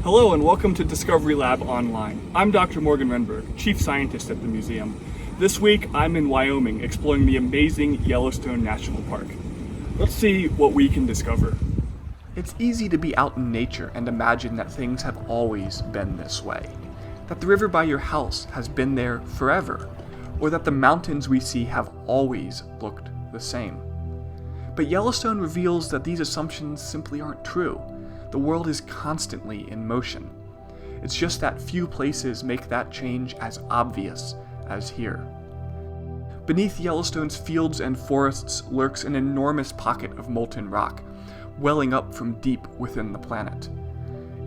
Hello and welcome to Discovery Lab Online. I'm Dr. Morgan Renberg, Chief Scientist at the museum. This week I'm in Wyoming exploring the amazing Yellowstone National Park. Let's see what we can discover. It's easy to be out in nature and imagine that things have always been this way, that the river by your house has been there forever, or that the mountains we see have always looked the same. But Yellowstone reveals that these assumptions simply aren't true. The world is constantly in motion. It's just that few places make that change as obvious as here. Beneath Yellowstone's fields and forests lurks an enormous pocket of molten rock, welling up from deep within the planet.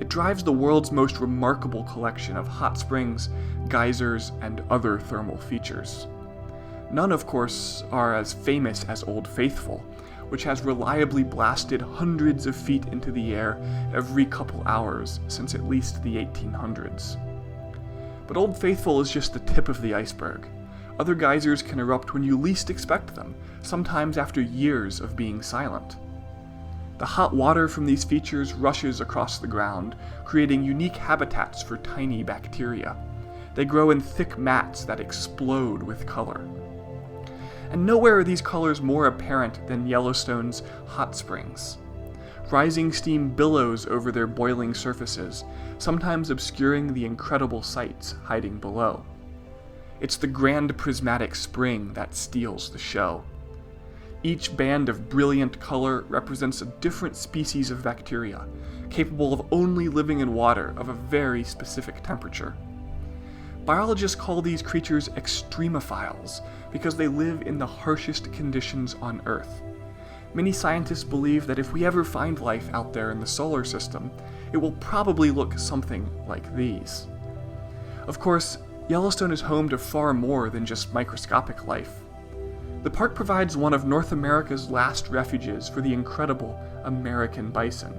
It drives the world's most remarkable collection of hot springs, geysers, and other thermal features. None, of course, are as famous as Old Faithful, which has reliably blasted hundreds of feet into the air every couple hours since at least the 1800s. But Old Faithful is just the tip of the iceberg. Other geysers can erupt when you least expect them, sometimes after years of being silent. The hot water from these features rushes across the ground, creating unique habitats for tiny bacteria. They grow in thick mats that explode with color. And nowhere are these colors more apparent than Yellowstone's hot springs. Rising steam billows over their boiling surfaces, sometimes obscuring the incredible sights hiding below. It's the grand prismatic spring that steals the show. Each band of brilliant color represents a different species of bacteria, capable of only living in water of a very specific temperature. Biologists call these creatures extremophiles because they live in the harshest conditions on Earth. Many scientists believe that if we ever find life out there in the solar system, it will probably look something like these. Of course, Yellowstone is home to far more than just microscopic life. The park provides one of North America's last refuges for the incredible American bison.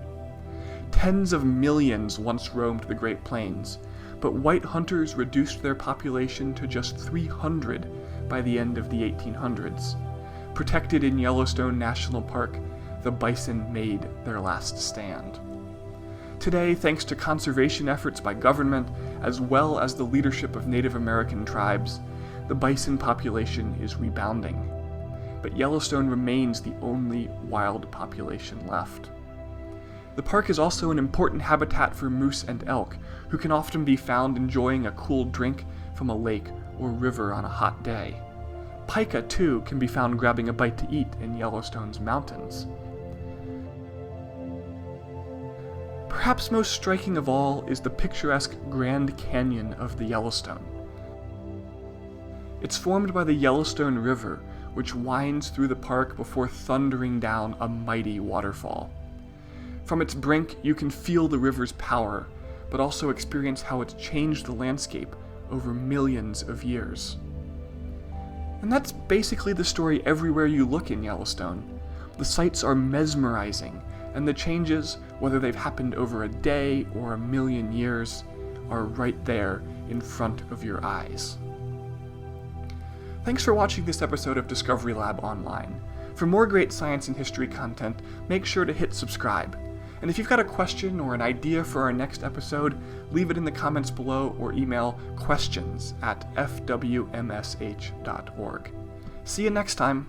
Tens of millions once roamed the Great Plains, but white hunters reduced their population to just 300 by the end of the 1800s. Protected in Yellowstone National Park, the bison made their last stand. Today, thanks to conservation efforts by government, as well as the leadership of Native American tribes, the bison population is rebounding. But Yellowstone remains the only wild population left. The park is also an important habitat for moose and elk, who can often be found enjoying a cool drink from a lake or river on a hot day. Pika, too, can be found grabbing a bite to eat in Yellowstone's mountains. Perhaps most striking of all is the picturesque Grand Canyon of the Yellowstone. It's formed by the Yellowstone River, which winds through the park before thundering down a mighty waterfall. From its brink, you can feel the river's power, but also experience how it's changed the landscape over millions of years. And that's basically the story everywhere you look in Yellowstone. The sights are mesmerizing, and the changes, whether they've happened over a day or a million years, are right there in front of your eyes. Thanks for watching this episode of Discovery Lab Online. For more great science and history content, make sure to hit subscribe. And if you've got a question or an idea for our next episode, leave it in the comments below or email questions@fwmsh.org. See you next time.